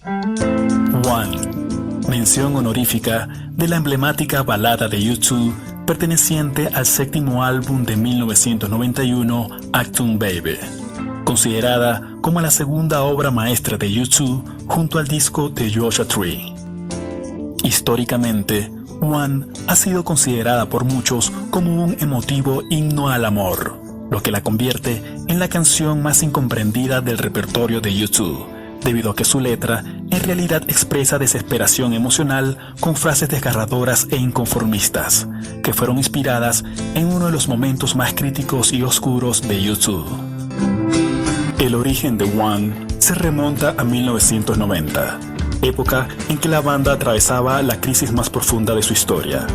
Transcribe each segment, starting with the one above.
One, mención honorífica de la emblemática balada de U2 perteneciente al séptimo álbum de 1991, Achtung Baby, considerada como la segunda obra maestra de U2 junto al disco de Joshua Tree. Históricamente, One ha sido considerada por muchos como un emotivo himno al amor, lo que la convierte en la canción más incomprendida del repertorio de U2, debido a que su letra en realidad expresa desesperación emocional con frases desgarradoras e inconformistas, que fueron inspiradas en uno de los momentos más críticos y oscuros de U2. El origen de One se remonta a 1990, época en que la banda atravesaba la crisis más profunda de su historia.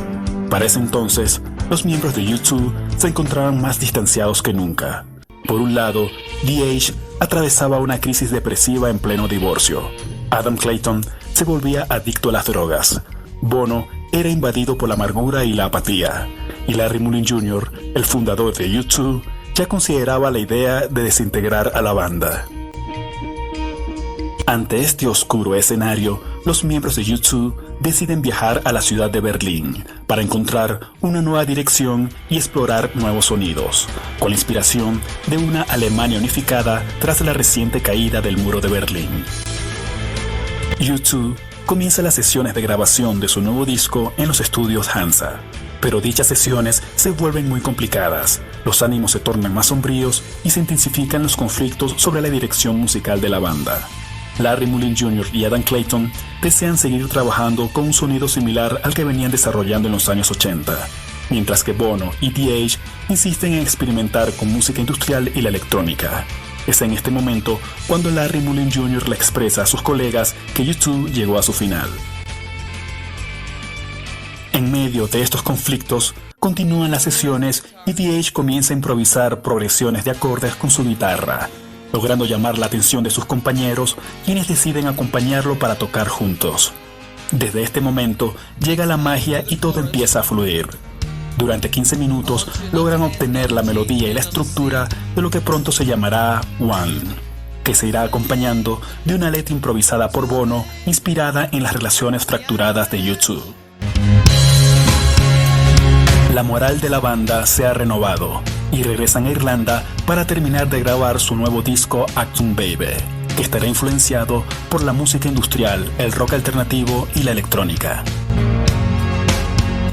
Para ese entonces, los miembros de U2 se encontraban más distanciados que nunca. Por un lado, The Edge atravesaba una crisis depresiva en pleno divorcio. Adam Clayton se volvía adicto a las drogas. Bono era invadido por la amargura y la apatía. Y Larry Mullen Jr., el fundador de U2, ya consideraba la idea de desintegrar a la banda. Ante este oscuro escenario, los miembros de U2 deciden viajar a la ciudad de Berlín para encontrar una nueva dirección y explorar nuevos sonidos, con la inspiración de una Alemania unificada tras la reciente caída del muro de Berlín. U2 comienza las sesiones de grabación de su nuevo disco en los estudios Hansa, pero dichas sesiones se vuelven muy complicadas, los ánimos se tornan más sombríos y se intensifican los conflictos sobre la dirección musical de la banda. Larry Mullen Jr. y Adam Clayton desean seguir trabajando con un sonido similar al que venían desarrollando en los años 80, mientras que Bono y The Edge insisten en experimentar con música industrial y la electrónica. Es en este momento cuando Larry Mullen Jr. le expresa a sus colegas que U2 llegó a su final. En medio de estos conflictos, continúan las sesiones y The Edge comienza a improvisar progresiones de acordes con su guitarra, logrando llamar la atención de sus compañeros, quienes deciden acompañarlo para tocar juntos. Desde este momento llega la magia y todo empieza a fluir. Durante 15 minutos logran obtener la melodía y la estructura de lo que pronto se llamará One, que se irá acompañando de una letra improvisada por Bono inspirada en las relaciones fracturadas de U2. La moral de la banda se ha renovado y regresan a Irlanda para terminar de grabar su nuevo disco Achtung Baby, que estará influenciado por la música industrial, el rock alternativo y la electrónica.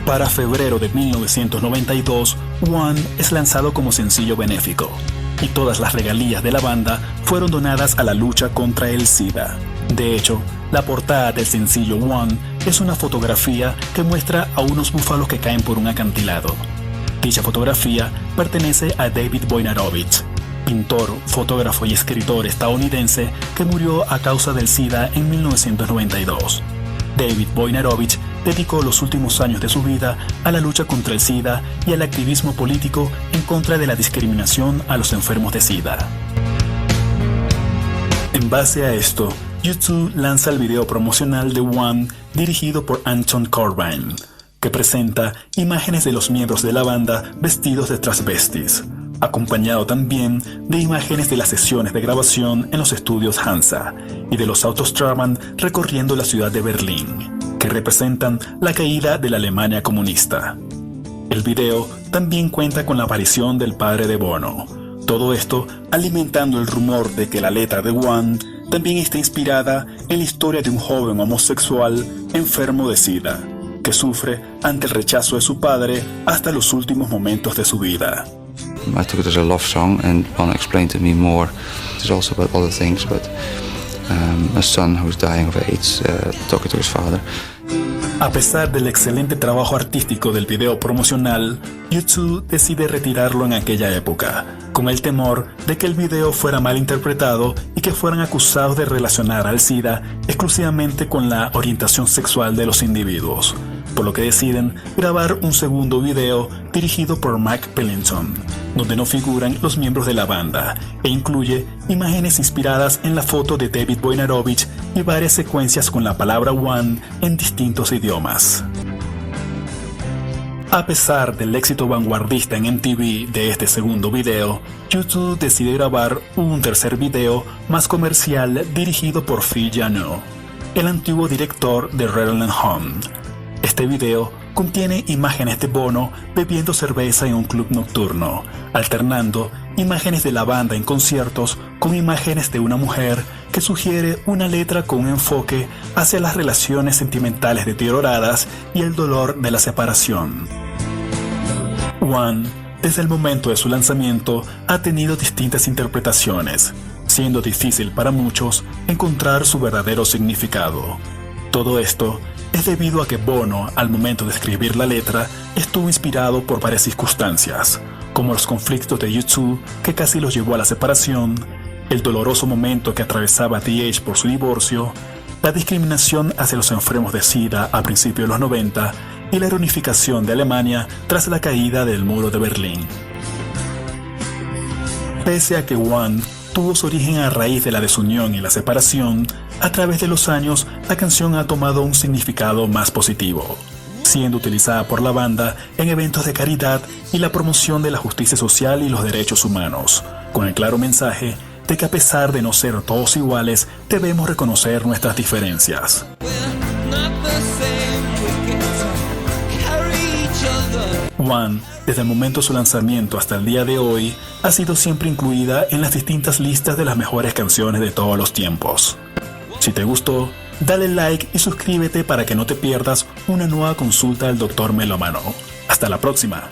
Para febrero de 1992, One es lanzado como sencillo benéfico, y todas las regalías de la banda fueron donadas a la lucha contra el SIDA. De hecho, la portada del sencillo One es una fotografía que muestra a unos búfalos que caen por un acantilado. Dicha fotografía pertenece a David Wojnarowicz, pintor, fotógrafo y escritor estadounidense que murió a causa del SIDA en 1992. David Wojnarowicz dedicó los últimos años de su vida a la lucha contra el SIDA y al activismo político en contra de la discriminación a los enfermos de SIDA. En base a esto, U2 lanza el video promocional de One dirigido por Anton Corbijn, que presenta imágenes de los miembros de la banda vestidos de transvestis, acompañado también de imágenes de las sesiones de grabación en los estudios Hansa y de los autos Straumann recorriendo la ciudad de Berlín, que representan la caída de la Alemania comunista. El video también cuenta con la aparición del padre de Bono, todo esto alimentando el rumor de que la letra de One también está inspirada en la historia de un joven homosexual enfermo de SIDA, que sufre ante el rechazo de su padre hasta los últimos momentos de su vida. I took it as a love song and Bono explained to me more. It's also about other things, but a son who's dying of AIDS, talking to his father. A pesar del excelente trabajo artístico del video promocional, U2 decide retirarlo en aquella época, con el temor de que el video fuera mal interpretado y que fueran acusados de relacionar al SIDA exclusivamente con la orientación sexual de los individuos, por lo que deciden grabar un segundo video dirigido por Mike Pellington, donde no figuran los miembros de la banda, e incluye imágenes inspiradas en la foto de David Wojnarowicz y varias secuencias con la palabra One en distintos idiomas. A pesar del éxito vanguardista en MTV de este segundo video, U2 decide grabar un tercer video más comercial dirigido por Phil Janot, el antiguo director de Redland Home. Este video contiene imágenes de Bono bebiendo cerveza en un club nocturno, alternando imágenes de la banda en conciertos con imágenes de una mujer que sugiere una letra con un enfoque hacia las relaciones sentimentales deterioradas y el dolor de la separación. One, desde el momento de su lanzamiento, ha tenido distintas interpretaciones, siendo difícil para muchos encontrar su verdadero significado. Todo esto es debido a que Bono, al momento de escribir la letra, estuvo inspirado por varias circunstancias, como los conflictos de U2 que casi los llevó a la separación, el doloroso momento que atravesaba The por su divorcio, la discriminación hacia los enfermos de SIDA a principios de los 90 y la reunificación de Alemania tras la caída del muro de Berlín. Pese a que One tuvo su origen a raíz de la desunión y la separación, a través de los años la canción ha tomado un significado más positivo, siendo utilizada por la banda en eventos de caridad y la promoción de la justicia social y los derechos humanos, con el claro mensaje de que a pesar de no ser todos iguales, debemos reconocer nuestras diferencias. One, desde el momento de su lanzamiento hasta el día de hoy, ha sido siempre incluida en las distintas listas de las mejores canciones de todos los tiempos. Si te gustó, dale like y suscríbete para que no te pierdas una nueva consulta del Dr. Melómano. Hasta la próxima.